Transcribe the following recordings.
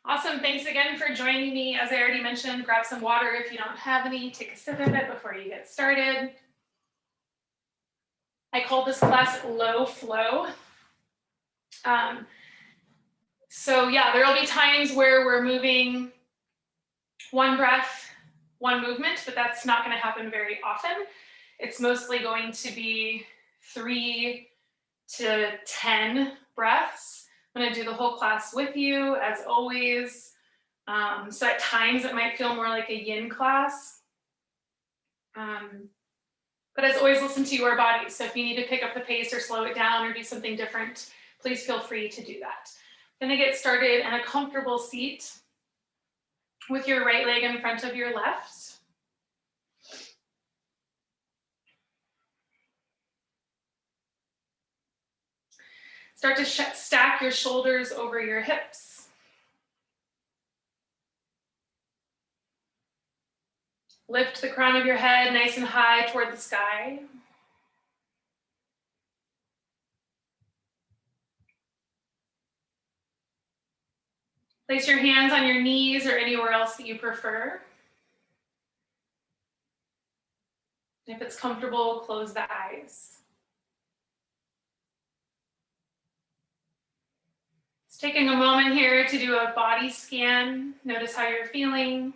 Awesome, thanks again for joining me. As I already mentioned, grab some water if you don't have any, take a sip of it before you get started. I call this class low flow. So yeah, there'll be times where we're moving one breath, one movement, but that's not gonna happen very often. It's mostly going to be 3 to 10 breaths. I'm gonna do the whole class with you, as always. So at times it might feel more like a yin class. But as always, listen to your body. So if you need to pick up the pace or slow it down or do something different, please feel free to do that. I'm gonna get started in a comfortable seat with your right leg in front of your left. Start to stack your shoulders over your hips. Lift the crown of your head nice and high toward the sky. Place your hands on your knees or anywhere else that you prefer. If it's comfortable, close the eyes. Just taking a moment here to do a body scan. Notice how you're feeling.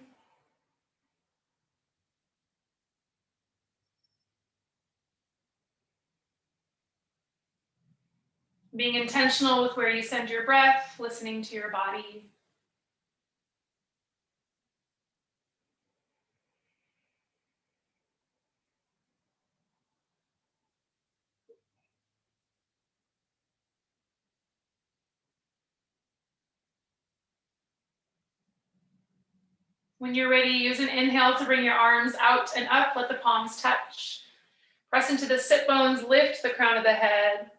Being intentional with where you send your breath, listening to your body. When you're ready, use an inhale to bring your arms out and up, let the palms touch. Press into the sit bones, lift the crown of the head.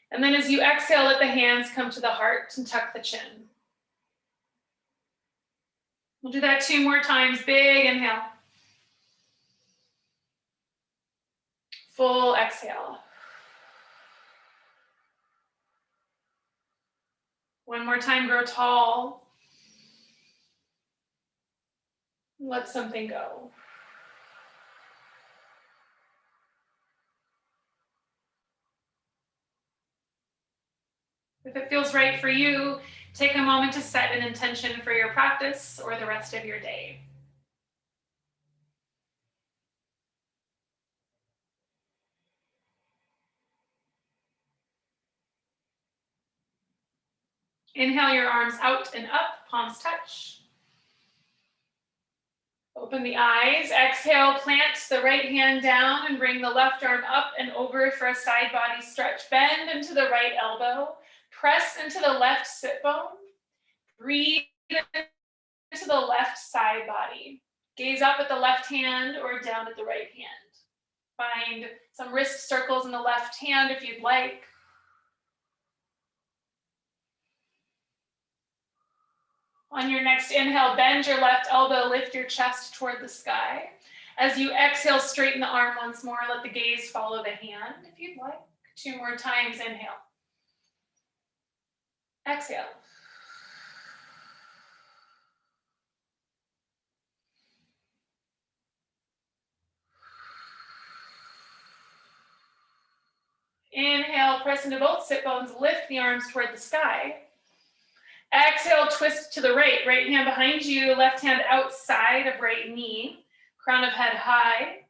And then as you exhale, let the hands come to the heart and tuck the chin. We'll do that 2 more times. Big inhale. Full exhale. 1 more time, grow tall. Let something go. If it feels right for you, take a moment to set an intention for your practice or the rest of your day. Inhale your arms out and up, palms touch. Open the eyes. Exhale, plant the right hand down and bring the left arm up and over for a side body stretch. Bend into the right elbow. Press into the left sit bone. Breathe into the left side body. Gaze up at the left hand or down at the right hand. Find some wrist circles in the left hand if you'd like. On your next inhale, bend your left elbow, lift your chest toward the sky. As you exhale, straighten the arm once more. Let the gaze follow the hand if you'd like. 2 more times, inhale. Exhale. Inhale, press into both sit bones, lift the arms toward the sky. Exhale, twist to the right. Right hand behind you, left hand outside of right knee. Crown of head high.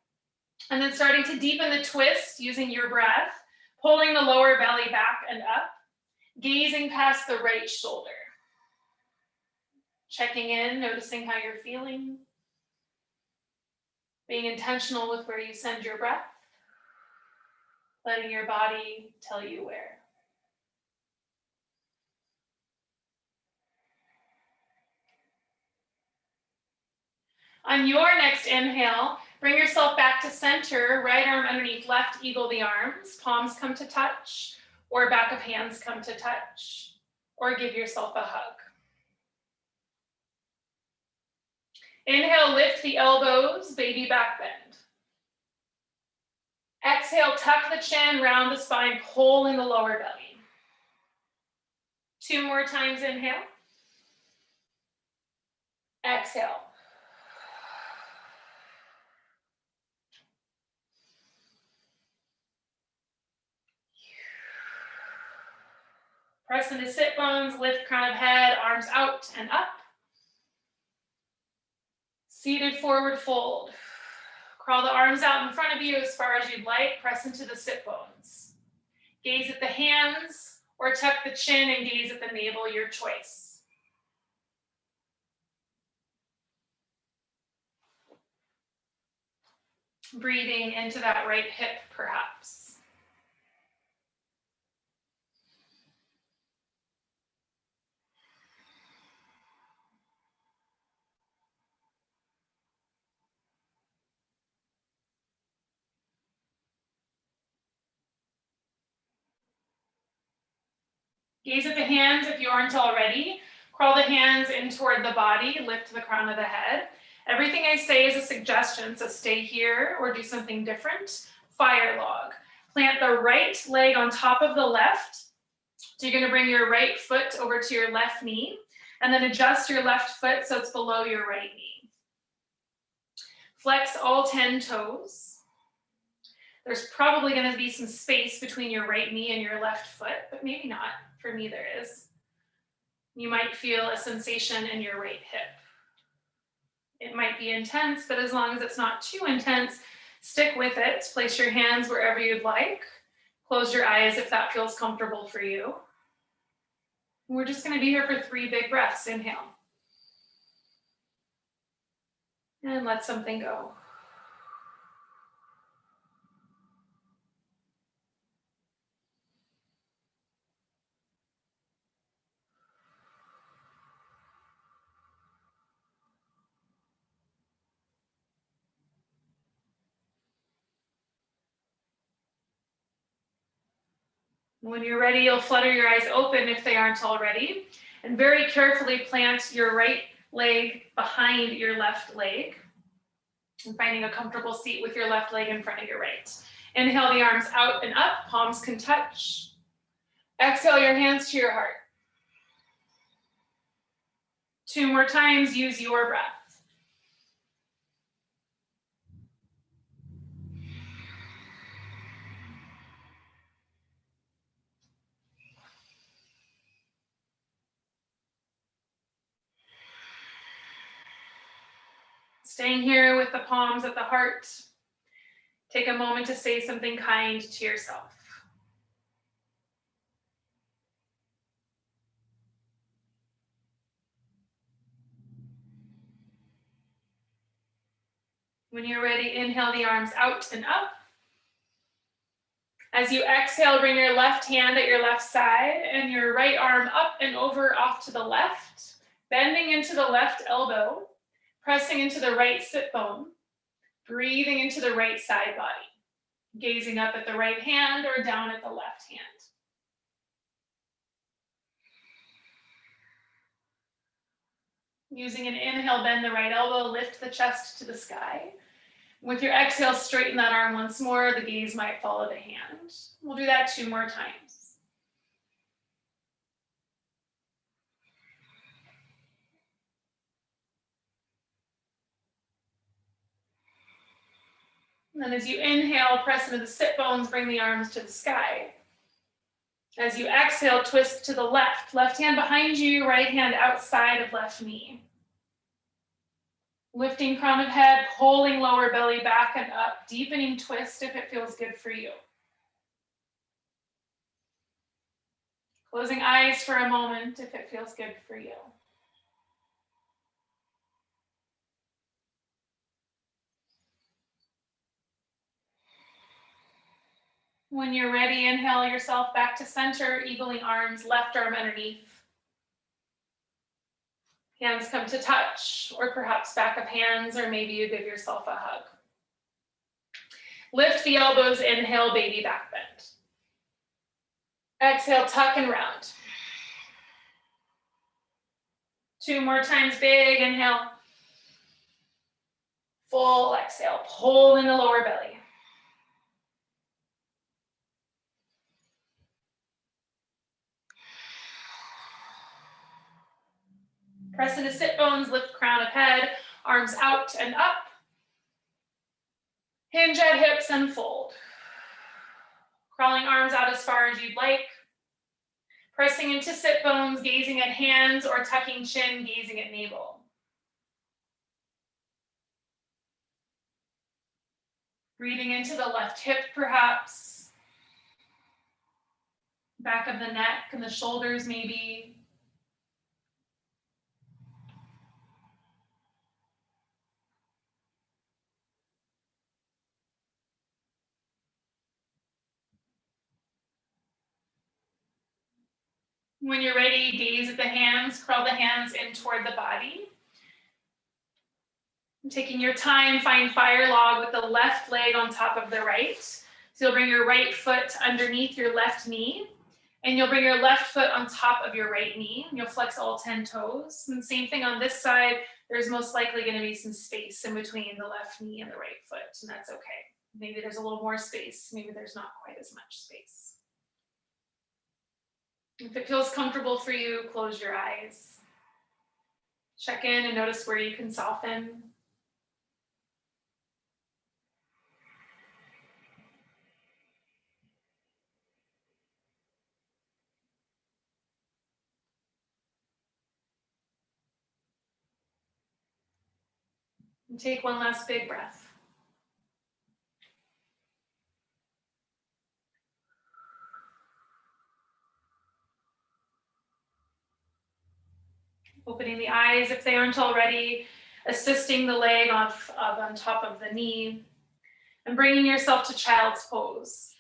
And then starting to deepen the twist using your breath, pulling the lower belly back and up, gazing past the right shoulder. Checking in, noticing how you're feeling. Being intentional with where you send your breath. Letting your body tell you where. On your next inhale, bring yourself back to center, right arm underneath left, eagle the arms, palms come to touch, or back of hands come to touch, or give yourself a hug. Inhale, lift the elbows, baby back bend. Exhale, tuck the chin, round the spine, pull in the lower belly. 2 more times, inhale. Exhale. Press into sit bones, lift crown of head, arms out and up. Seated forward fold. Crawl the arms out in front of you as far as you'd like. Press into the sit bones. Gaze at the hands or tuck the chin and gaze at the navel, your choice. Breathing into that right hip, perhaps. Gaze at the hands if you aren't already. Crawl the hands in toward the body, lift the crown of the head. Everything I say is a suggestion, so stay here or do something different. Fire log. Plant the right leg on top of the left. So you're going to bring your right foot over to your left knee, and then adjust your left foot so it's below your right knee. Flex all 10 toes. There's probably going to be some space between your right knee and your left foot, but maybe not. For me, there is. You might feel a sensation in your right hip. It might be intense, but as long as it's not too intense, stick with it. Place your hands wherever you'd like. Close your eyes if that feels comfortable for you. We're just going to be here for 3 big breaths. Inhale. And let something go. When you're ready, you'll flutter your eyes open if they aren't already, and very carefully plant your right leg behind your left leg, and finding a comfortable seat with your left leg in front of your right. Inhale the arms out and up, palms can touch. Exhale your hands to your heart. 2 more times, use your breath. Staying here with the palms at the heart. Take a moment to say something kind to yourself. When you're ready, inhale the arms out and up. As you exhale, bring your left hand at your left side and your right arm up and over off to the left, bending into the left elbow, pressing into the right sit bone, breathing into the right side body, gazing up at the right hand or down at the left hand. Using an inhale, bend the right elbow, lift the chest to the sky. With your exhale, straighten that arm once more. The gaze might follow the hand. We'll do that 2 more times. And then as you inhale, press into the sit bones, bring the arms to the sky. As you exhale, twist to the left. Left hand behind you, right hand outside of left knee. Lifting crown of head, pulling lower belly back and up, deepening twist if it feels good for you. Closing eyes for a moment if it feels good for you. When you're ready, inhale yourself back to center, eagling arms, left arm underneath. Hands come to touch, or perhaps back of hands, or maybe you give yourself a hug. Lift the elbows, inhale, baby back bend. Exhale, tuck and round. 2 more times, big inhale. Full exhale, pull in the lower belly. Press into sit bones, lift crown of head, arms out and up. Hinge at hips and fold. Crawling arms out as far as you'd like. Pressing into sit bones, gazing at hands, or tucking chin, gazing at navel. Breathing into the left hip, perhaps. Back of the neck and the shoulders, maybe. When you're ready, gaze at the hands, curl the hands in toward the body. Taking your time, find fire log with the left leg on top of the right. So you'll bring your right foot underneath your left knee, and you'll bring your left foot on top of your right knee. You'll flex all 10 toes. And same thing on this side, there's most likely going to be some space in between the left knee and the right foot, and that's okay. Maybe there's a little more space, maybe there's not quite as much space. If it feels comfortable for you, close your eyes. Check in and notice where you can soften. And take one last big breath. Opening the eyes if they aren't already, assisting the leg on top of the knee, and bringing yourself to child's pose.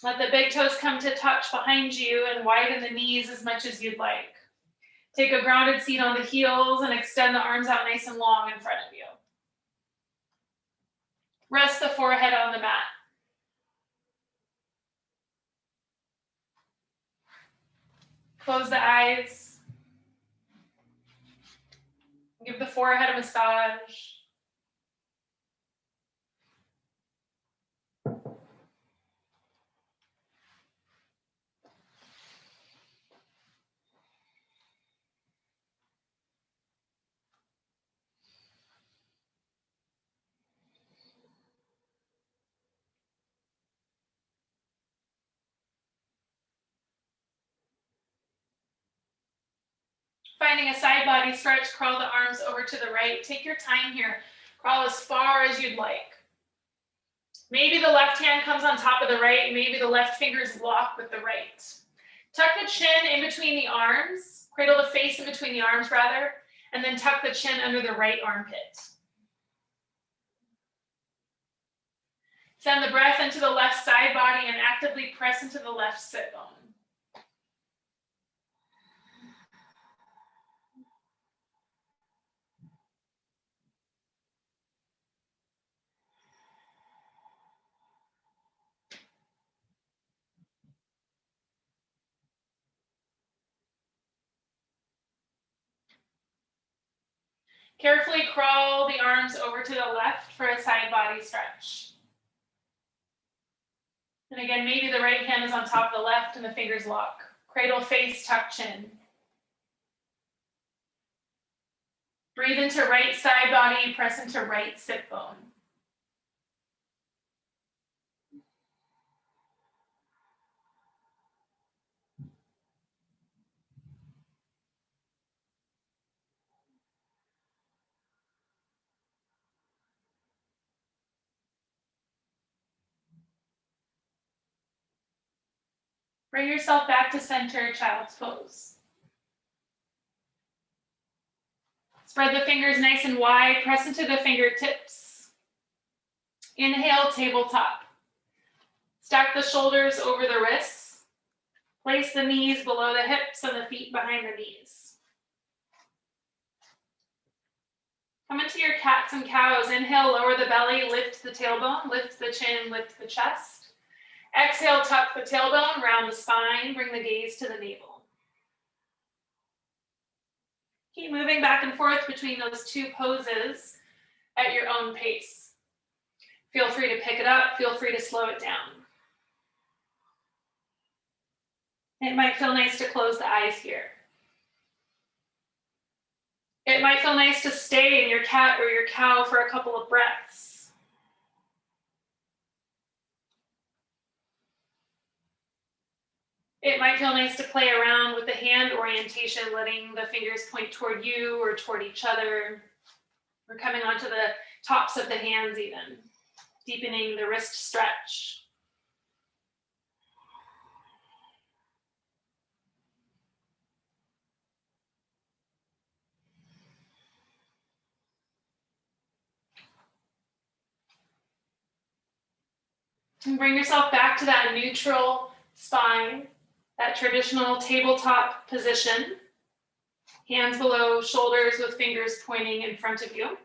Let the big toes come to touch behind you and widen the knees as much as you'd like. Take a grounded seat on the heels and extend the arms out nice and long in front of you. Rest the forehead on the mat. Close the eyes. Give the forehead a massage. Finding a side body stretch, crawl the arms over to the right. Take your time here. Crawl as far as you'd like. Maybe the left hand comes on top of the right. Maybe the left fingers lock with the right. Tuck the chin in between the arms. Cradle the face in between the arms, rather. And then tuck the chin under the right armpit. Send the breath into the left side body and actively press into the left sit bone. Carefully crawl the arms over to the left for a side body stretch. And again, maybe the right hand is on top of the left and the fingers lock. Cradle face, tuck chin. Breathe into right side body, press into right sit bone. Bring yourself back to center, child's pose. Spread the fingers nice and wide, press into the fingertips. Inhale, tabletop. Stack the shoulders over the wrists. Place the knees below the hips and the feet behind the knees. Come into your cats and cows. Inhale, lower the belly, lift the tailbone, lift the chin, lift the chest. Exhale, tuck the tailbone, round the spine, bring the gaze to the navel. Keep moving back and forth between those two poses at your own pace. Feel free to pick it up, feel free to slow it down. It might feel nice to close the eyes here. It might feel nice to stay in your cat or your cow for a couple of breaths. It might feel nice to play around with the hand orientation, letting the fingers point toward you or toward each other, or coming onto the tops of the hands even, deepening the wrist stretch. And bring yourself back to that neutral spine, that traditional tabletop position. Hands below shoulders with fingers pointing in front of you.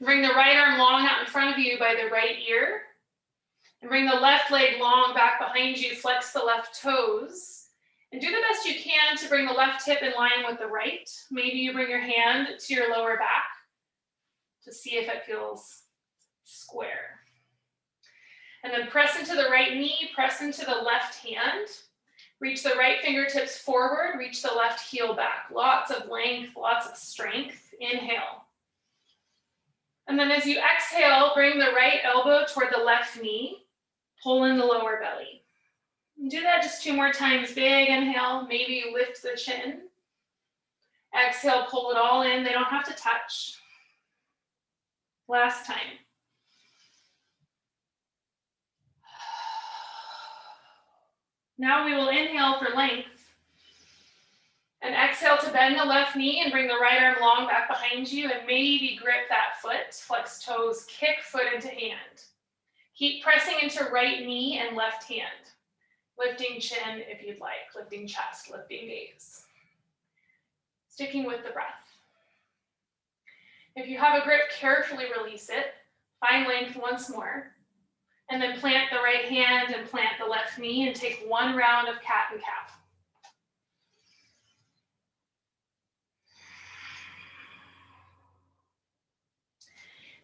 Bring the right arm long out in front of you by the right ear. And bring the left leg long back behind you. Flex the left toes. And do the best you can to bring the left hip in line with the right. Maybe you bring your hand to your lower back to see if it feels square. And then press into the right knee, press into the left hand. Reach the right fingertips forward, reach the left heel back. Lots of length, lots of strength. Inhale. And then as you exhale, bring the right elbow toward the left knee. Pull in the lower belly. Do that just 2 more times. Big inhale, maybe you lift the chin. Exhale, pull it all in. They don't have to touch. Last time. Now we will inhale for length. And exhale to bend the left knee and bring the right arm long back behind you and maybe grip that foot. Flex toes, kick foot into hand. Keep pressing into right knee and left hand. Lifting chin if you'd like, lifting chest, lifting gaze. Sticking with the breath. If you have a grip, carefully release it. Find length once more. And then plant the right hand and plant the left knee and take 1 round of cat and cow.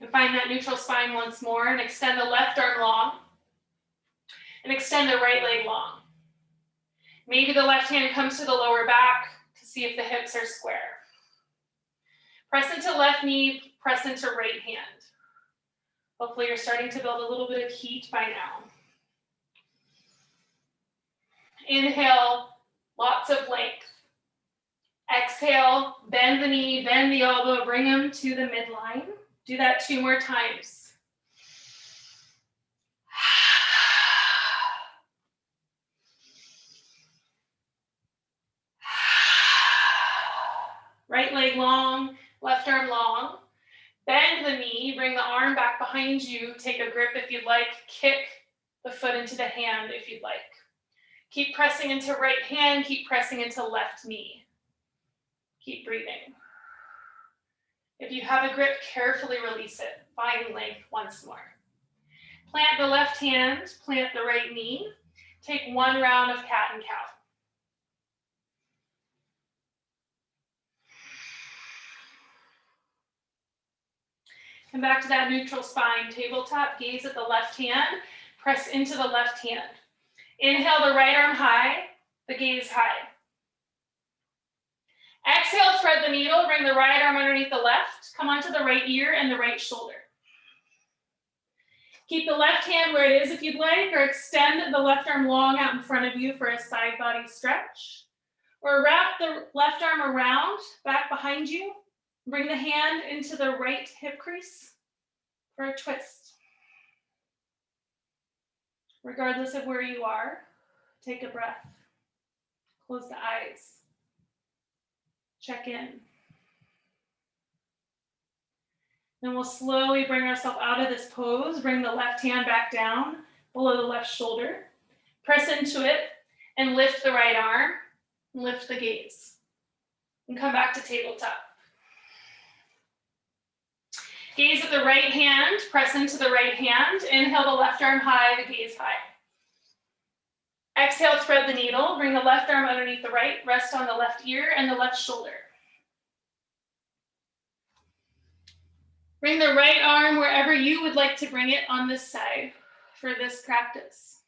And find that neutral spine once more and extend the left arm long and extend the right leg long. Maybe the left hand comes to the lower back to see if the hips are square. Press into left knee, press into right hand. Hopefully you're starting to build a little bit of heat by now. Inhale, lots of length. Exhale, bend the knee, bend the elbow, bring them to the midline. Do that 2 more times. Right leg long, left arm long. Bend the knee, bring the arm back behind you. Take a grip if you'd like. Kick the foot into the hand if you'd like. Keep pressing into right hand, keep pressing into left knee. Keep breathing. If you have a grip, carefully release it. Find length once more. Plant the left hand, plant the right knee. Take 1 round of cat and cow. Come back to that neutral spine, tabletop, gaze at the left hand, press into the left hand. Inhale the right arm high, the gaze high. Exhale, thread the needle, bring the right arm underneath the left, come onto the right ear and the right shoulder. Keep the left hand where it is if you'd like, or extend the left arm long out in front of you for a side body stretch. Or wrap the left arm around, back behind you. Bring the hand into the right hip crease for a twist. Regardless of where you are, take a breath. Close the eyes. Check in. Then we'll slowly bring ourselves out of this pose. Bring the left hand back down below the left shoulder. Press into it and lift the right arm. Lift the gaze. And come back to tabletop. Gaze at the right hand. Press into the right hand. Inhale the left arm high, the gaze high. Exhale, thread the needle. Bring the left arm underneath the right. Rest on the left ear and the left shoulder. Bring the right arm wherever you would like to bring it on this side for this practice.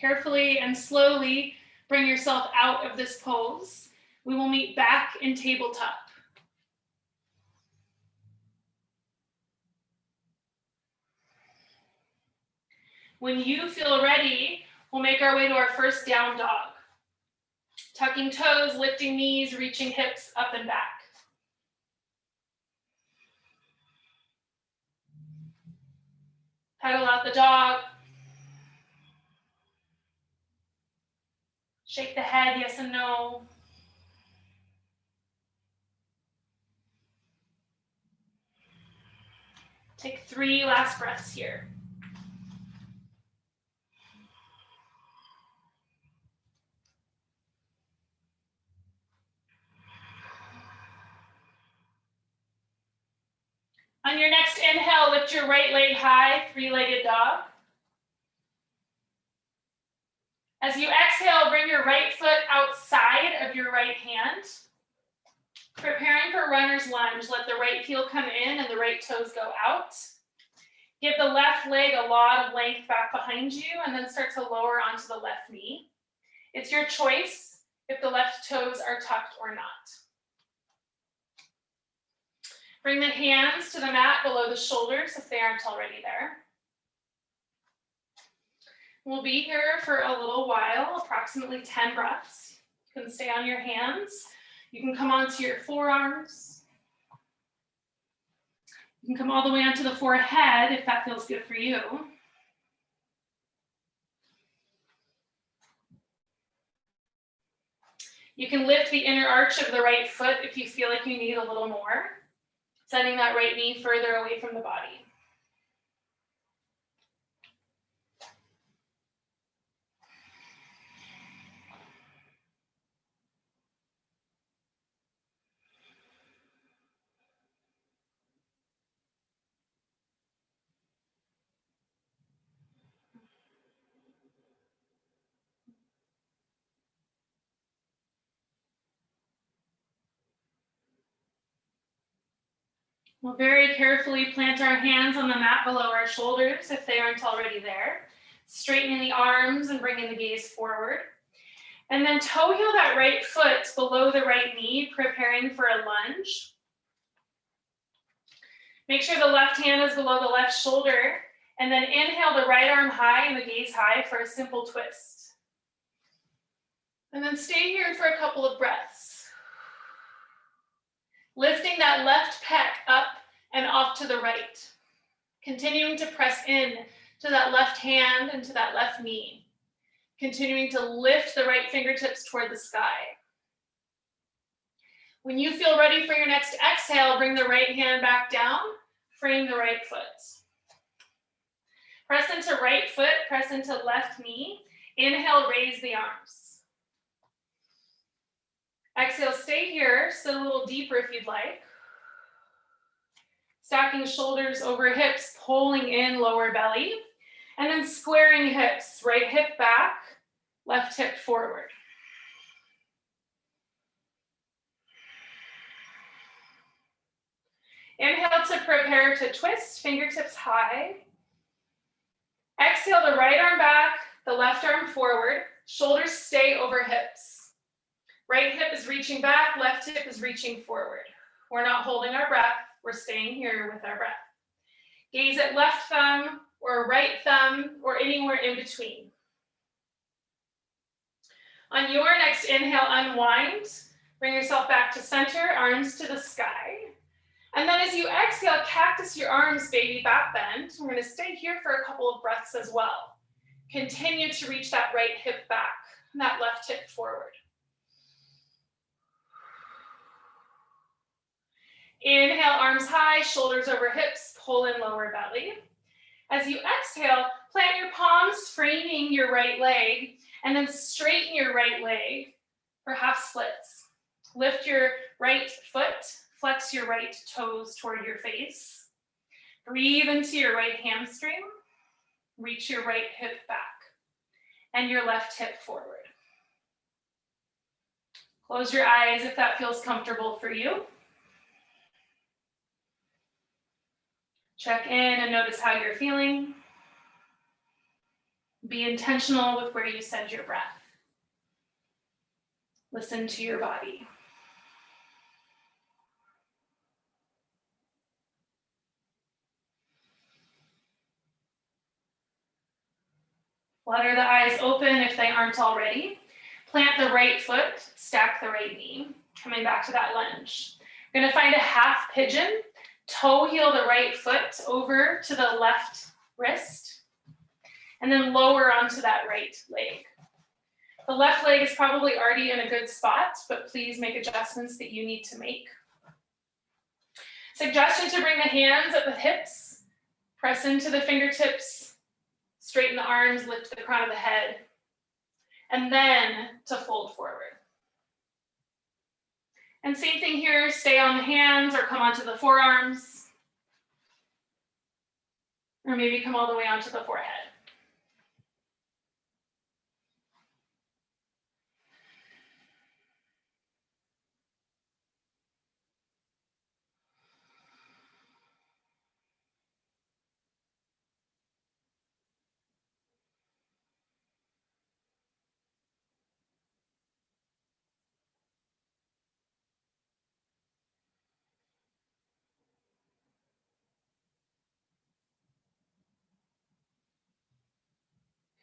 Carefully and slowly bring yourself out of this pose. We will meet back in tabletop. When you feel ready, we'll make our way to our first down dog. Tucking toes, lifting knees, reaching hips up and back. Pedal out the dog. Shake the head, yes and no. Take 3 last breaths here. On your next inhale, lift your right leg high, 3-legged dog. As you exhale, bring your right foot outside of your right hand. Preparing for runner's lunge, let the right heel come in and the right toes go out. Give the left leg a lot of length back behind you and then start to lower onto the left knee. It's your choice if the left toes are tucked or not. Bring the hands to the mat below the shoulders if they aren't already there. We'll be here for a little while, approximately 10 breaths. You can stay on your hands. You can come onto your forearms. You can come all the way onto the forehead if that feels good for you. You can lift the inner arch of the right foot if you feel like you need a little more. Sending that right knee further away from the body. We'll very carefully plant our hands on the mat below our shoulders if they aren't already there. Straightening the arms and bringing the gaze forward. And then toe heel that right foot below the right knee, preparing for a lunge. Make sure the left hand is below the left shoulder, and then inhale the right arm high and the gaze high for a simple twist. And then stay here for a couple of breaths. Lifting that left pec up and off to the right. Continuing to press in to that left hand and to that left knee. Continuing to lift the right fingertips toward the sky. When you feel ready for your next exhale, bring the right hand back down, frame the right foot. Press into right foot, press into left knee. Inhale, raise the arms. Exhale, stay here, sit a little deeper if you'd like. Stacking shoulders over hips, pulling in lower belly. And then squaring hips, right hip back, left hip forward. Inhale to prepare to twist, fingertips high. Exhale the right arm back, the left arm forward, shoulders stay over hips. Right hip is reaching back, left hip is reaching forward. We're not holding our breath, we're staying here with our breath. Gaze at left thumb or right thumb or anywhere in between. On your next inhale, unwind. Bring yourself back to center, arms to the sky. And then as you exhale, cactus your arms, baby back bend. We're going to stay here for a couple of breaths as well. Continue to reach that right hip back, and that left hip forward. Inhale, arms high, shoulders over hips, pull in lower belly. As you exhale, plant your palms, framing your right leg, and then straighten your right leg for half splits. Lift your right foot, flex your right toes toward your face. Breathe into your right hamstring. Reach your right hip back and your left hip forward. Close your eyes if that feels comfortable for you. Check in and notice how you're feeling. Be intentional with where you send your breath. Listen to your body. Flutter the eyes open if they aren't already. Plant the right foot, stack the right knee. Coming back to that lunge. You're gonna find a half pigeon. Toe heel the right foot over to the left wrist, and then lower onto that right leg. The left leg is probably already in a good spot, but please make adjustments that you need to make. Suggestion to bring the hands at the hips, press into the fingertips, straighten the arms, lift the crown of the head, and then to fold forward. And same thing here, stay on the hands or come onto the forearms, or maybe come all the way onto the forehead.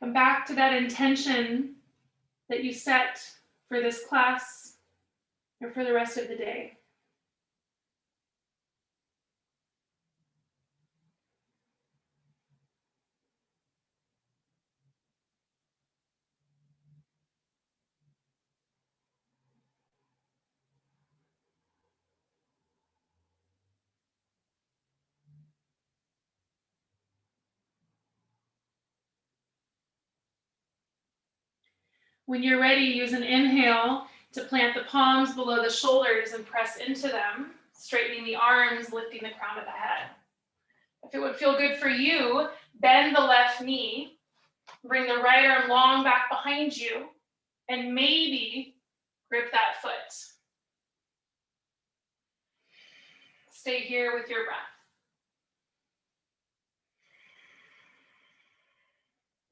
Come back to that intention that you set for this class or for the rest of the day. When you're ready, use an inhale to plant the palms below the shoulders and press into them, straightening the arms, lifting the crown of the head. If it would feel good for you, bend the left knee, bring the right arm long back behind you, and maybe grip that foot. Stay here with your breath.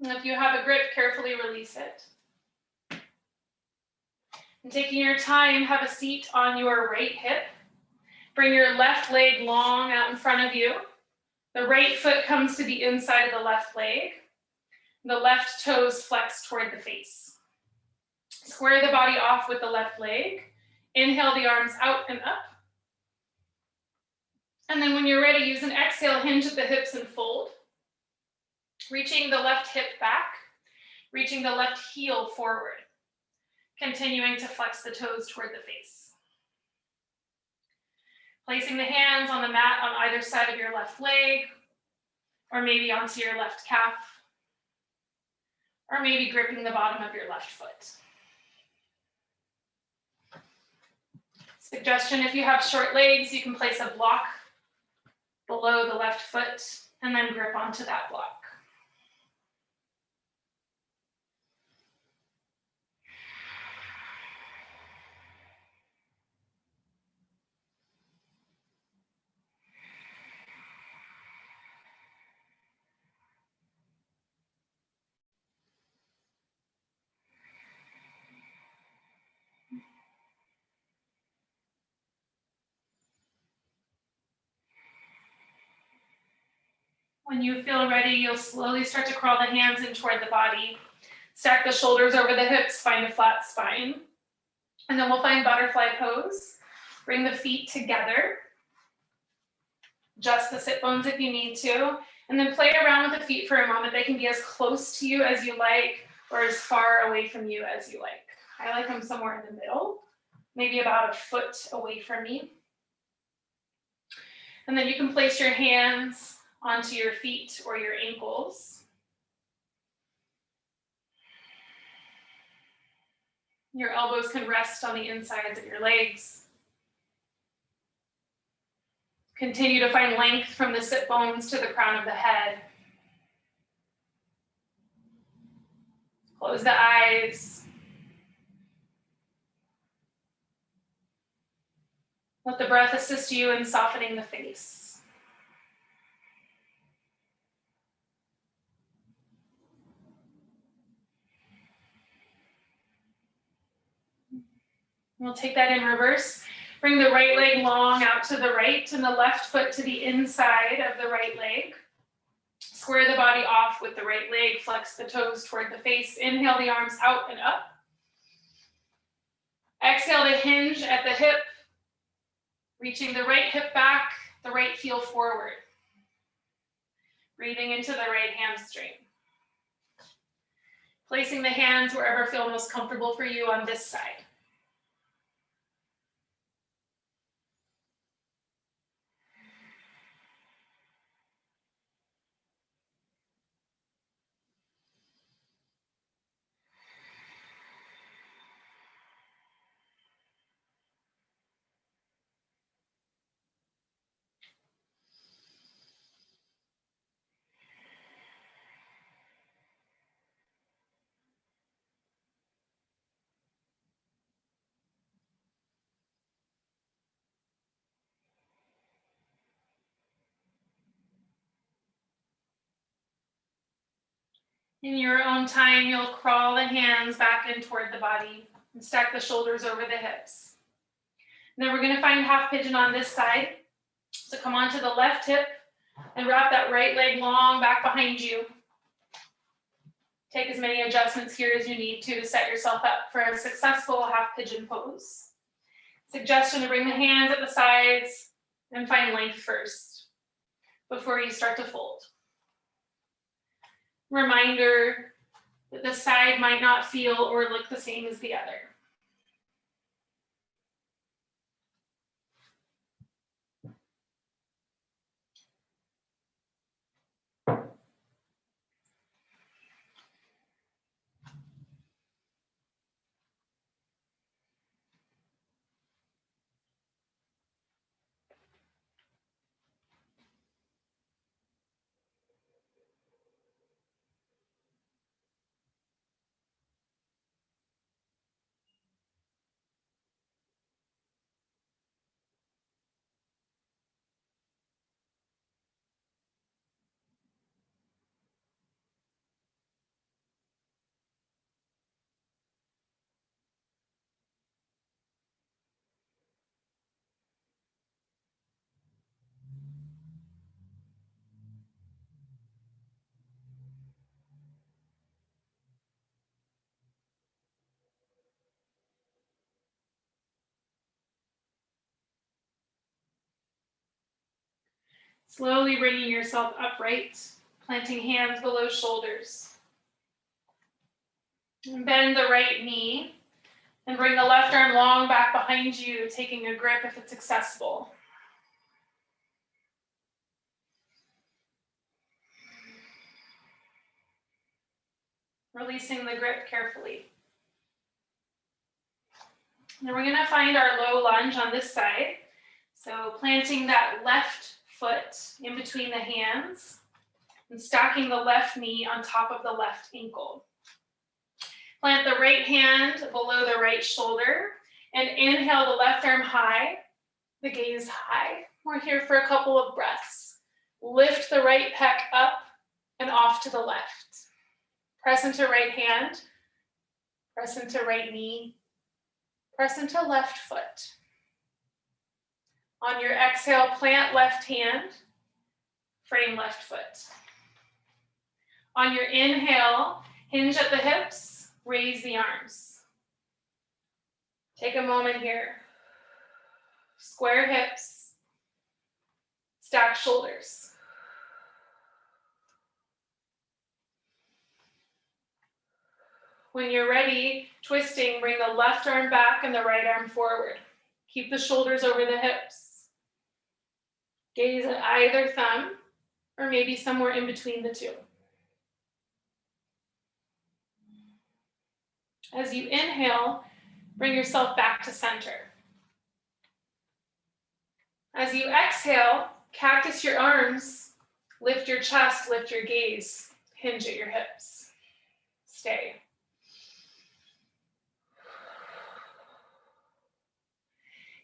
And if you have a grip, carefully release it. And taking your time, have a seat on your right hip. Bring your left leg long out in front of you. The right foot comes to the inside of the left leg. The left toes flex toward the face. Square the body off with the left leg. Inhale the arms out and up. And then when you're ready, use an exhale, hinge at the hips and fold. Reaching the left hip back, reaching the left heel forward. Continuing to flex the toes toward the face. Placing the hands on the mat on either side of your left leg, or maybe onto your left calf, or maybe gripping the bottom of your left foot. Suggestion, if you have short legs, you can place a block below the left foot and then grip onto that block. When you feel ready, you'll slowly start to crawl the hands in toward the body. Stack the shoulders over the hips, find a flat spine. And then we'll find butterfly pose. Bring the feet together. Adjust the sit bones if you need to. And then play around with the feet for a moment. They can be as close to you as you like, or as far away from you as you like. I like them somewhere in the middle, maybe about a foot away from me. And then you can place your hands onto your feet or your ankles. Your elbows can rest on the insides of your legs. Continue to find length from the sit bones to the crown of the head. Close the eyes. Let the breath assist you in softening the face. We'll take that in reverse. Bring the right leg long out to the right and the left foot to the inside of the right leg. Square the body off with the right leg, flex the toes toward the face. Inhale the arms out and up. Exhale to hinge at the hip, reaching the right hip back, the right heel forward. Breathing into the right hamstring. Placing the hands wherever feel most comfortable for you on this side. In your own time, you'll crawl the hands back in toward the body and stack the shoulders over the hips. And then we're going to find half pigeon on this side. So come onto the left hip and wrap that right leg long back behind you. Take as many adjustments here as you need to set yourself up for a successful half pigeon pose. Suggestion to bring the hands at the sides and find length first before you start to fold. Reminder that the side might not feel or look the same as the other. Slowly bringing yourself upright, planting hands below shoulders. And bend the right knee and bring the left arm long back behind you, taking a grip if it's accessible. Releasing the grip carefully. Now we're going to find our low lunge on this side. So planting that left foot in between the hands and stacking the left knee on top of the left ankle. Plant the right hand below the right shoulder and inhale the left arm high, the gaze high. We're here for a couple of breaths. Lift the right pec up and off to the left. Press into right hand, press into right knee, press into left foot. On your exhale, plant left hand, frame left foot. On your inhale, hinge at the hips, raise the arms. Take a moment here. Square hips, stack shoulders. When you're ready, twisting, bring the left arm back and the right arm forward. Keep the shoulders over the hips. Gaze at either thumb, or maybe somewhere in between the two. As you inhale, bring yourself back to center. As you exhale, cactus your arms, lift your chest, lift your gaze, hinge at your hips. Stay.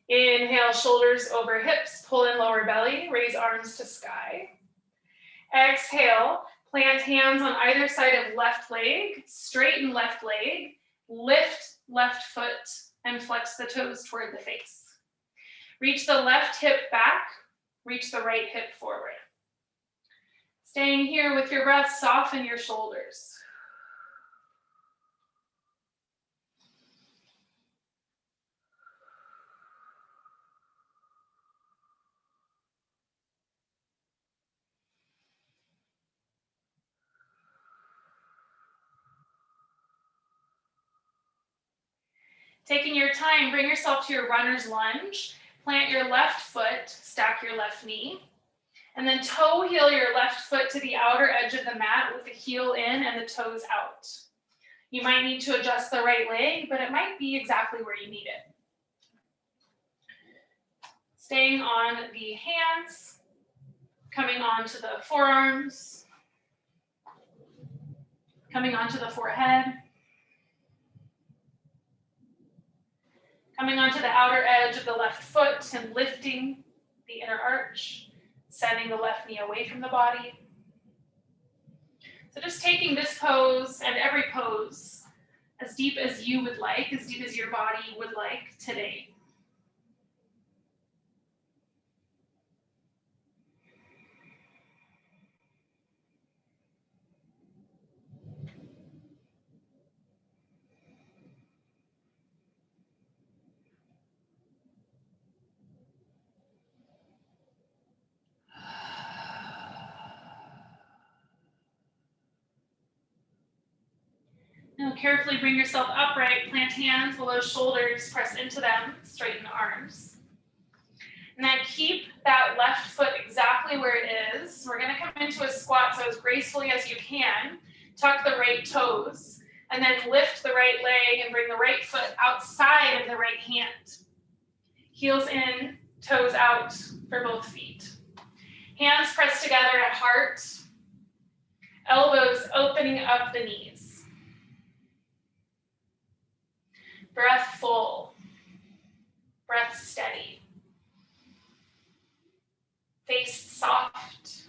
Inhale, shoulders over hips, pull in lower belly, raise arms to sky. Exhale, plant hands on either side of left leg, straighten left leg, lift left foot, and flex the toes toward the face. Reach the left hip back, reach the right hip forward. Staying here with your breath, soften your shoulders. Taking your time, bring yourself to your runner's lunge. Plant your left foot, stack your left knee, and then toe heel your left foot to the outer edge of the mat with the heel in and the toes out. You might need to adjust the right leg, but it might be exactly where you need it. Staying on the hands, coming onto the forearms, coming onto the forehead, coming onto the outer edge of the left foot and lifting the inner arch, sending the left knee away from the body. So just taking this pose and every pose as deep as you would like, as deep as your body would like today. Now carefully bring yourself upright, plant hands below shoulders, press into them, straighten arms. And then keep that left foot exactly where it is. We're gonna come into a squat, so as gracefully as you can, tuck the right toes, and then lift the right leg and bring the right foot outside of the right hand. Heels in, toes out for both feet. Hands pressed together at heart, elbows opening up the knees. Breath full, breath steady. Face soft.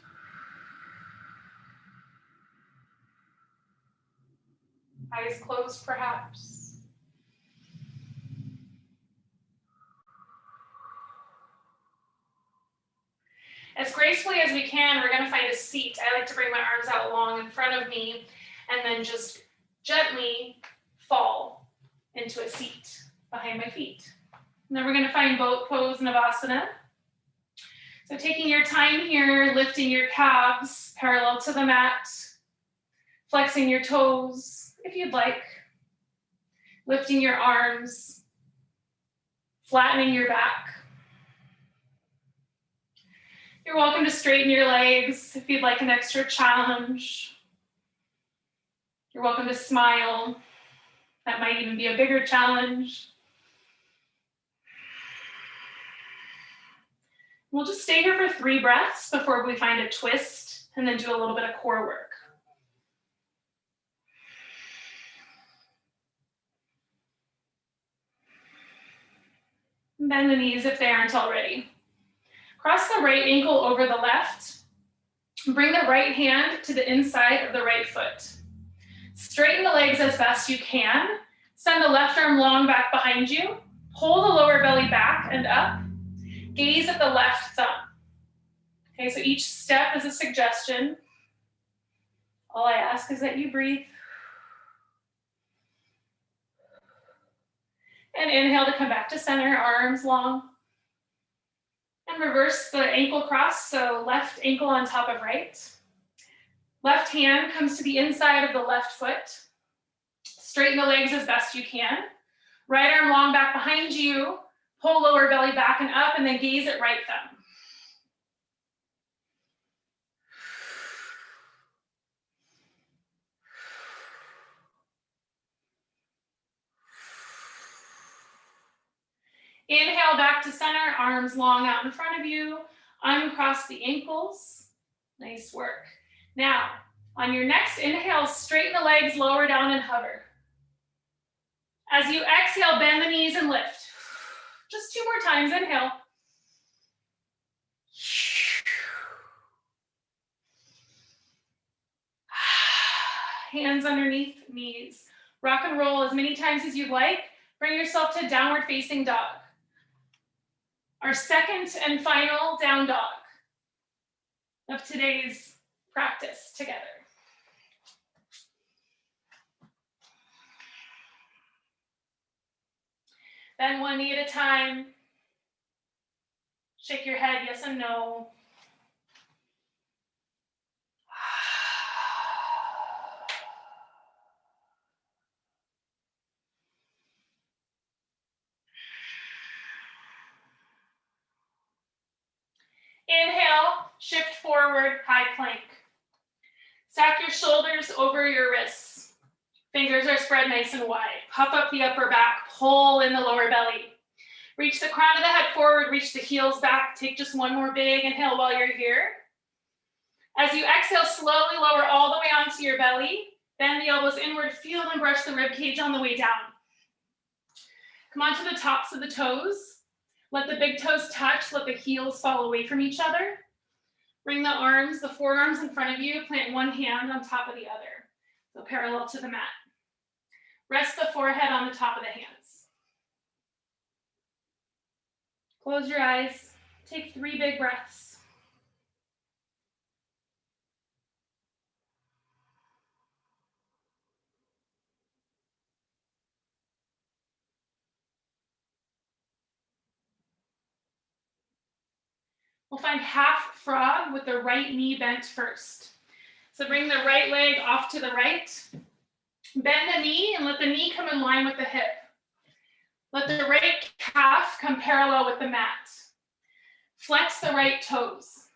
Eyes closed perhaps. As gracefully as we can, we're going to find a seat. I like to bring my arms out long in front of me and then just gently fall into a seat behind my feet. And then we're going to find boat pose Navasana. So taking your time here, lifting your calves parallel to the mat, flexing your toes if you'd like, lifting your arms, flattening your back. You're welcome to straighten your legs if you'd like an extra challenge. You're welcome to smile. That might even be a bigger challenge. We'll just stay here for 3 breaths before we find a twist and then do a little bit of core work. Bend the knees if they aren't already. Cross the right ankle over the left. Bring the right hand to the inside of the right foot. Straighten the legs as best you can. Send the left arm long back behind you. Pull the lower belly back and up. Gaze at the left thumb. Okay, so each step is a suggestion. All I ask is that you breathe. And inhale to come back to center, arms long. And reverse the ankle cross, so left ankle on top of right. Left hand comes to the inside of the left foot. Straighten the legs as best you can. Right arm long back behind you. Pull lower belly back and up, and then gaze at right thumb. Inhale back to center, arms long out in front of you. Uncross the ankles. Nice work. Now, on your next inhale, straighten the legs, lower down and hover. As you exhale, bend the knees and lift. Just 2 more times, inhale. Hands underneath knees. Rock and roll as many times as you'd like. Bring yourself to downward facing dog. Our second and final down dog of today's practice together. Bend one knee at a time. Shake your head, yes and no. Inhale, shift forward, high plank. Stack your shoulders over your wrists. Fingers are spread nice and wide. Puff up the upper back, pull in the lower belly. Reach the crown of the head forward, reach the heels back. Take just one more big inhale while you're here. As you exhale, slowly lower all the way onto your belly. Bend the elbows inward, feel and brush the rib cage on the way down. Come onto the tops of the toes. Let the big toes touch, let the heels fall away from each other. Bring the arms, the forearms in front of you, plant one hand on top of the other, so parallel to the mat. Rest the forehead on the top of the hands. Close your eyes, take 3 big breaths. We'll find half frog with the right knee bent first. So bring the right leg off to the right. Bend the knee and let the knee come in line with the hip. Let the right calf come parallel with the mat. Flex the right toes.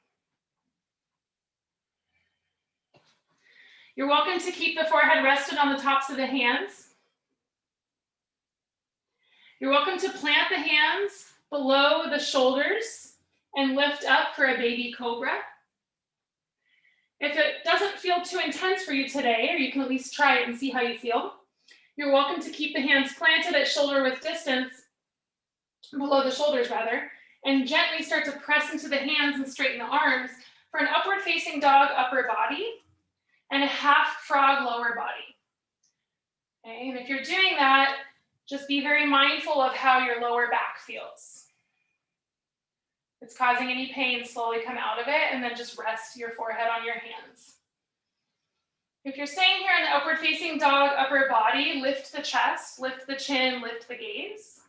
You're welcome to keep the forehead rested on the tops of the hands. You're welcome to plant the hands below the shoulders and lift up for a baby cobra. If it doesn't feel too intense for you today, or you can at least try it and see how you feel, you're welcome to keep the hands planted at shoulder width distance, below the shoulders rather, and gently start to press into the hands and straighten the arms for an upward facing dog upper body and a half frog lower body. Okay, and if you're doing that, just be very mindful of how your lower back feels. If it's causing any pain, slowly come out of it and then just rest your forehead on your hands. If you're staying here in the upward facing dog upper body, lift the chest, lift the chin, lift the gaze.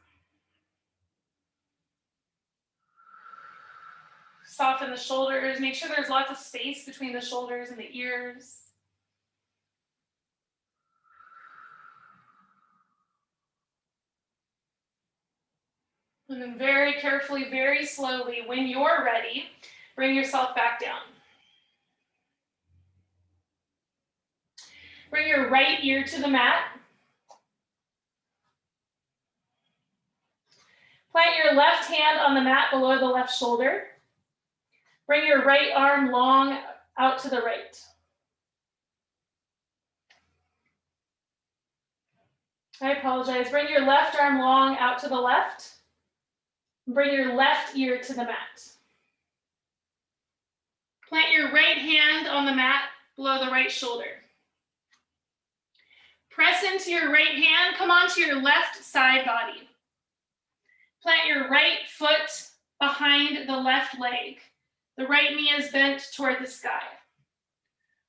Soften the shoulders, make sure there's lots of space between the shoulders and the ears. And then very carefully, very slowly, when you're ready, bring yourself back down. Bring your right ear to the mat. Plant your left hand on the mat below the left shoulder. Bring your right arm long out to the right. I apologize. Bring your left arm long out to the left. Bring your left ear to the mat. Plant your right hand on the mat below the right shoulder. Press into your right hand, come onto your left side body. Plant your right foot behind the left leg. The right knee is bent toward the sky.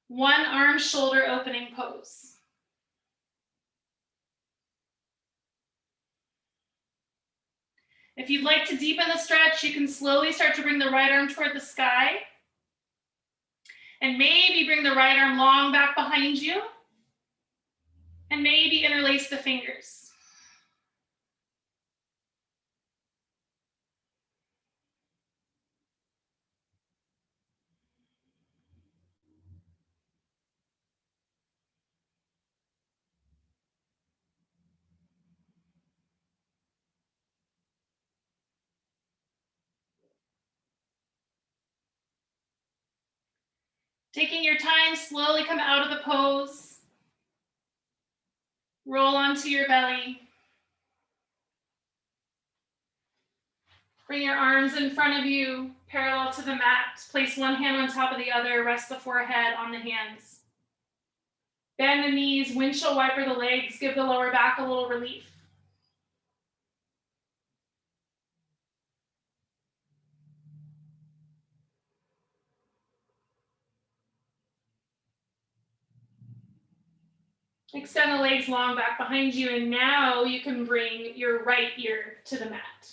One arm shoulder opening pose. If you'd like to deepen the stretch, you can slowly start to bring the right arm toward the sky. And maybe bring the right arm long back behind you. And maybe interlace the fingers. Taking your time, slowly come out of the pose. Roll onto your belly. Bring your arms in front of you, parallel to the mat. Place one hand on top of the other. Rest the forehead on the hands. Bend the knees, windshield wiper the legs. Give the lower back a little relief. Extend the legs long back behind you, and now you can bring your right ear to the mat.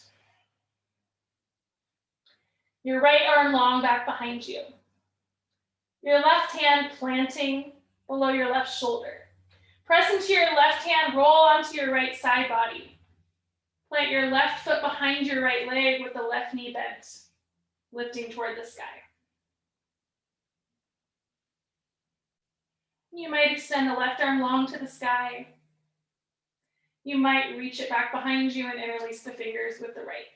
Your right arm long back behind you. Your left hand planting below your left shoulder. Press into your left hand, roll onto your right side body. Plant your left foot behind your right leg with the left knee bent, lifting toward the sky. You might extend the left arm long to the sky. You might reach it back behind you and interlace the fingers with the right.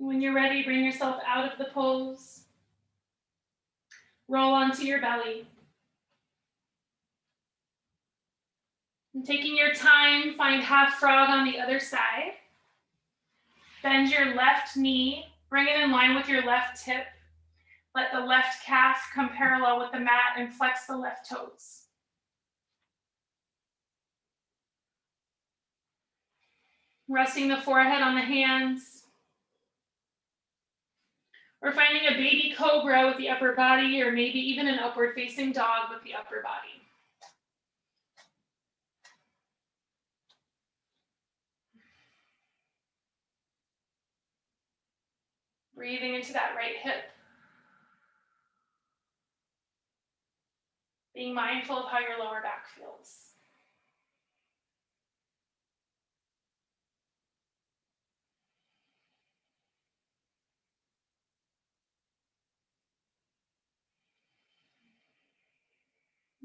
When you're ready, bring yourself out of the pose. Roll onto your belly. And taking your time, find half frog on the other side. Bend your left knee, bring it in line with your left hip. Let the left calf come parallel with the mat and flex the left toes. Resting the forehead on the hands. Or finding a baby cobra with the upper body, or maybe even an upward facing dog with the upper body. Breathing into that right hip. Being mindful of how your lower back feels.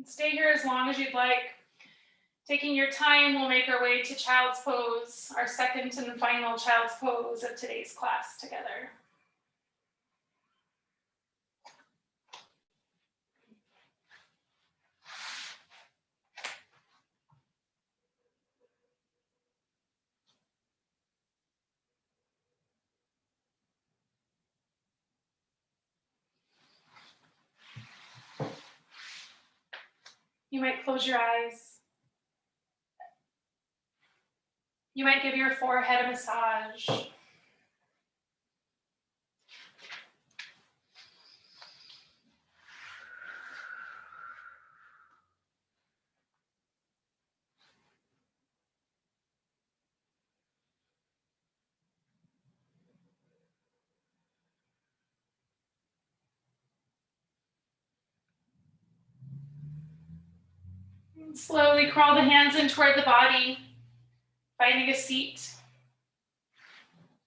Stay here as long as you'd like. Taking your time, we'll make our way to child's pose, our second and final child's pose of today's class together. You might close your eyes. You might give your forehead a massage. And slowly crawl the hands in toward the body, finding a seat.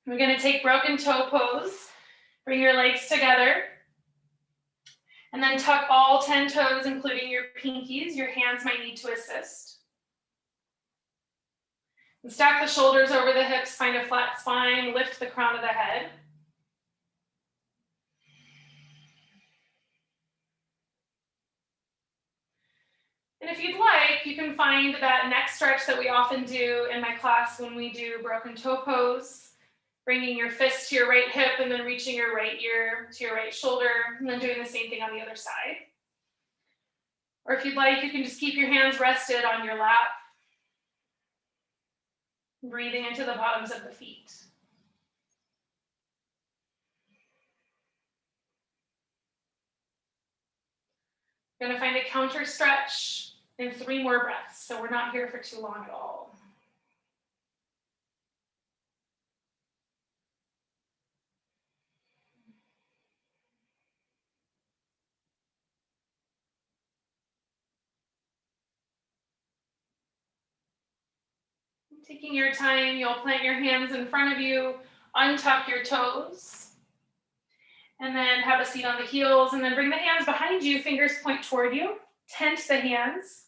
We're going to take broken toe pose. Bring your legs together. And then tuck all 10 toes, including your pinkies. Your hands might need to assist. And stack the shoulders over the hips, find a flat spine, lift the crown of the head. And if you'd like, you can find that neck stretch that we often do in my class when we do broken toe pose, bringing your fist to your right hip and then reaching your right ear to your right shoulder, and then doing the same thing on the other side. Or if you'd like, you can just keep your hands rested on your lap, breathing into the bottoms of the feet. You're going to find a counter stretch and 3 more breaths, so we're not here for too long at all. Taking your time, you'll plant your hands in front of you, untuck your toes, and then have a seat on the heels, and then bring the hands behind you, fingers point toward you, tent the hands,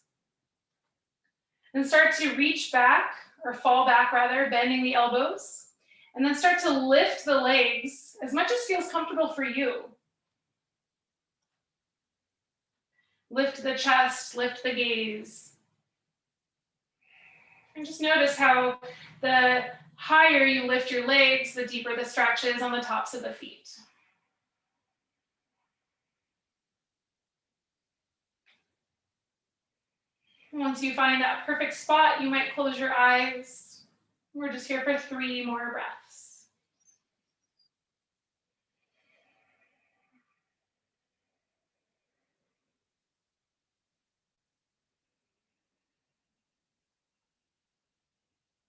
and start to reach back, or fall back rather, bending the elbows, and then start to lift the legs as much as feels comfortable for you. Lift the chest, lift the gaze. And just notice how the higher you lift your legs, the deeper the stretch is on the tops of the feet. Once you find that perfect spot, you might close your eyes. We're just here for 3 more breaths.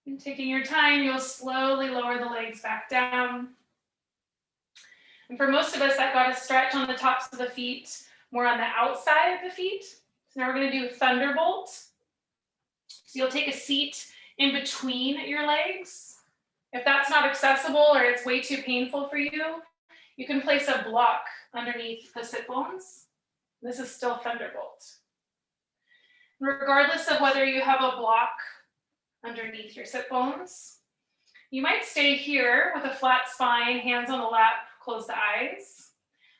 And taking your time, you'll slowly lower the legs back down. And for most of us, I've got a stretch on the tops of the feet, more on the outside of the feet. So now we're going to do Thunderbolt. So you'll take a seat in between your legs. If that's not accessible or it's way too painful for you, you can place a block underneath the sit bones. This is still Thunderbolt. Regardless of whether you have a block underneath your sit bones, you might stay here with a flat spine, hands on the lap, close the eyes.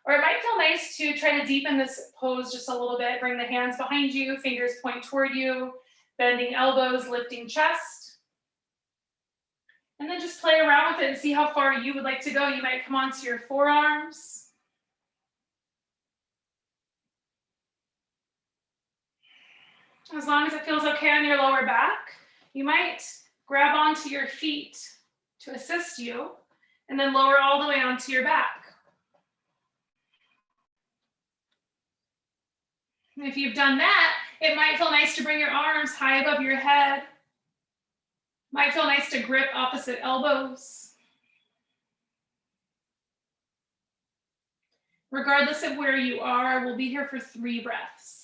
Or it might feel nice to try to deepen this pose just a little bit. Bring the hands behind you, fingers point toward you, bending elbows, lifting chest. And then just play around with it and see how far you would like to go. You might come onto your forearms. As long as it feels okay on your lower back, you might grab onto your feet to assist you, and then lower all the way onto your back. And if you've done that, it might feel nice to bring your arms high above your head. Might feel nice to grip opposite elbows. Regardless of where you are, we'll be here for 3 breaths.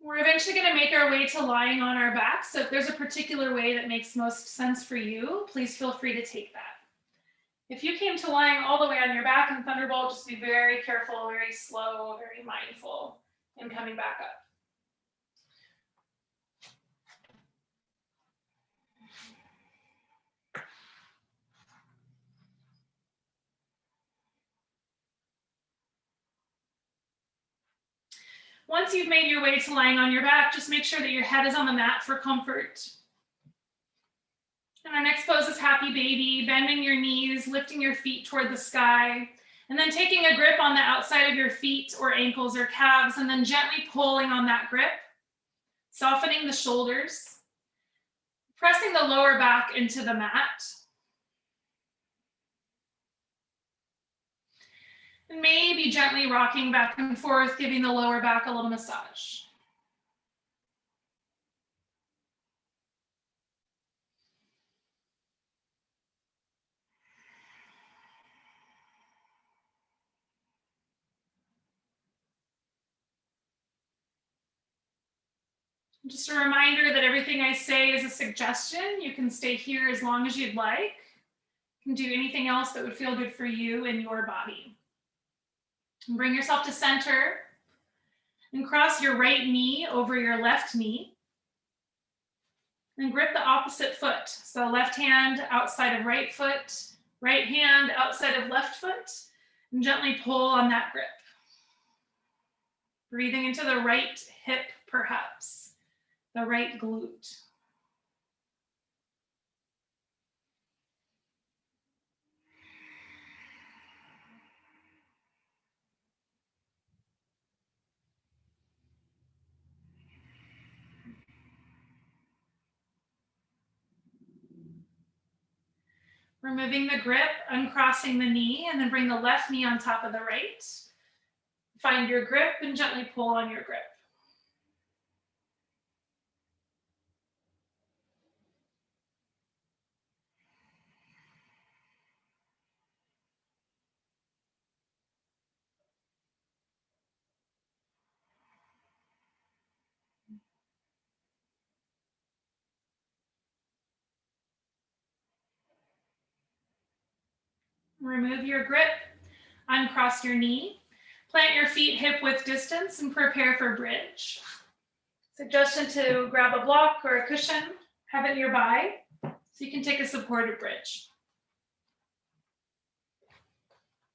We're eventually going to make our way to lying on our back. So if there's a particular way that makes most sense for you, please feel free to take that. If you came to lying all the way on your back in Thunderbolt, just be very careful, very slow, very mindful in coming back up. Once you've made your way to lying on your back, just make sure that your head is on the mat for comfort. And our next pose is Happy Baby, bending your knees, lifting your feet toward the sky, and then taking a grip on the outside of your feet or ankles or calves, and then gently pulling on that grip, softening the shoulders, pressing the lower back into the mat. And maybe gently rocking back and forth, giving the lower back a little massage. Just a reminder that everything I say is a suggestion. You can stay here as long as you'd like. You can do anything else that would feel good for you and your body. And bring yourself to center and cross your right knee over your left knee. And grip the opposite foot. So left hand outside of right foot, right hand outside of left foot, and gently pull on that grip. Breathing into the right hip, perhaps, the right glute. Removing the grip, uncrossing the knee, and then bring the left knee on top of the right. Find your grip and gently pull on your grip. Remove your grip, uncross your knee, plant your feet hip width distance and prepare for bridge. Suggestion to grab a block or a cushion, have it nearby. So you can take a supported bridge.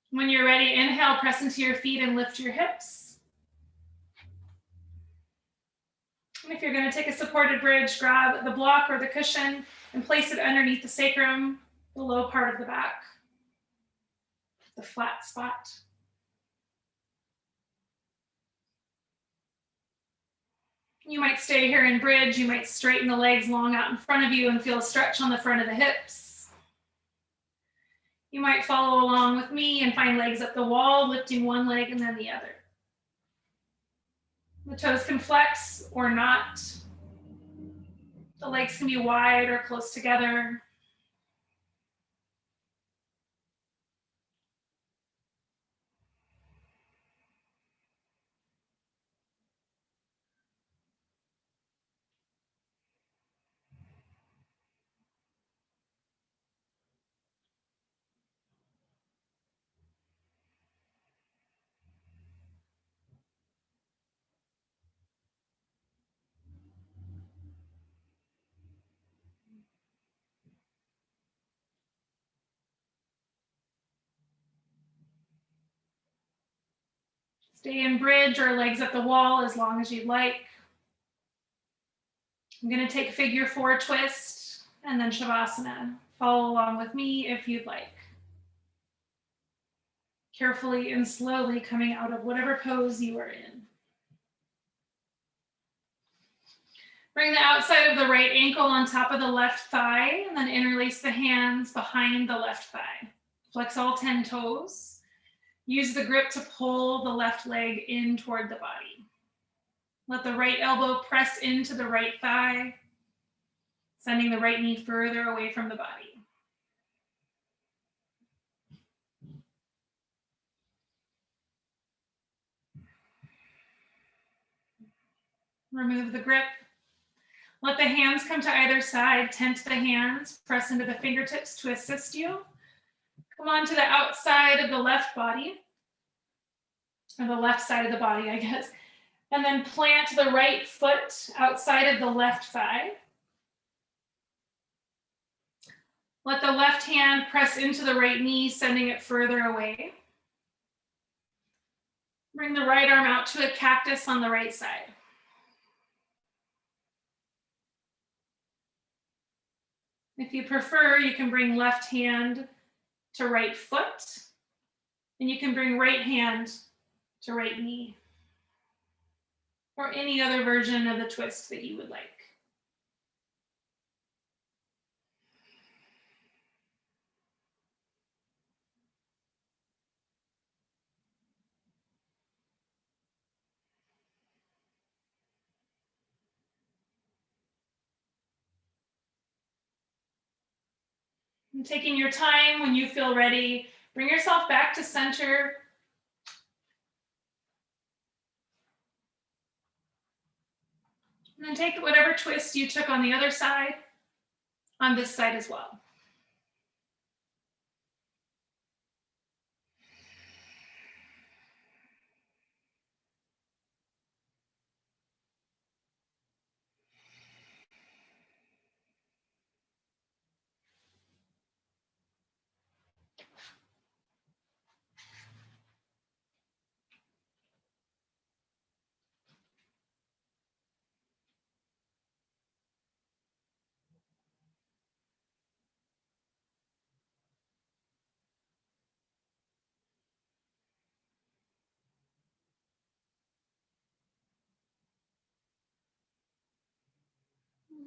When you're ready, inhale, press into your feet and lift your hips. And if you're going to take a supported bridge, grab the block or the cushion and place it underneath the sacrum, the low part of the back, the flat spot. You might stay here in bridge. You might straighten the legs long out in front of you and feel a stretch on the front of the hips. You might follow along with me and find legs up the wall, lifting one leg and then the other. The toes can flex or not. The legs can be wide or close together. Stay in bridge or legs up the wall as long as you'd like. I'm going to take figure 4 twist and then Shavasana. Follow along with me if you'd like. Carefully and slowly coming out of whatever pose you are in. Bring the outside of the right ankle on top of the left thigh and then interlace the hands behind the left thigh. Flex all 10 toes. Use the grip to pull the left leg in toward the body. Let the right elbow press into the right thigh, sending the right knee further away from the body. Remove the grip. Let the hands come to either side. Tent the hands. Press into the fingertips to assist you. Come on to the outside of the left body, or the left side of the body, I guess. And then plant the right foot outside of the left thigh. Let the left hand press into the right knee, sending it further away. Bring the right arm out to a cactus on the right side. If you prefer, you can bring left hand to right foot, and you can bring right hand to right knee, or any other version of the twist that you would like. And taking your time, when you feel ready, bring yourself back to center. And then take whatever twist you took on the other side, on this side as well.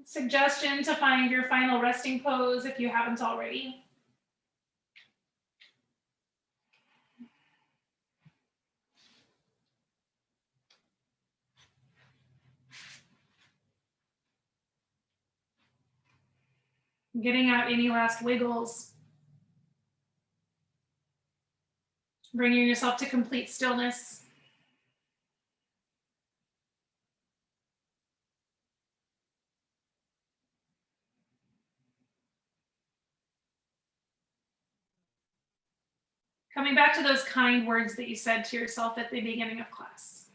Suggestion to find your final resting pose if you haven't already. Getting out any last wiggles. Bringing yourself to complete stillness. Coming back to those kind words that you said to yourself at the beginning of class.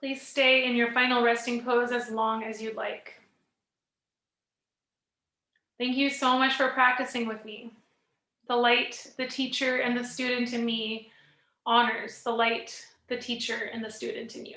Please stay in your final resting pose as long as you'd like. Thank you so much for practicing with me. The light, the teacher, and the student in me honors the light, the teacher, and the student in you.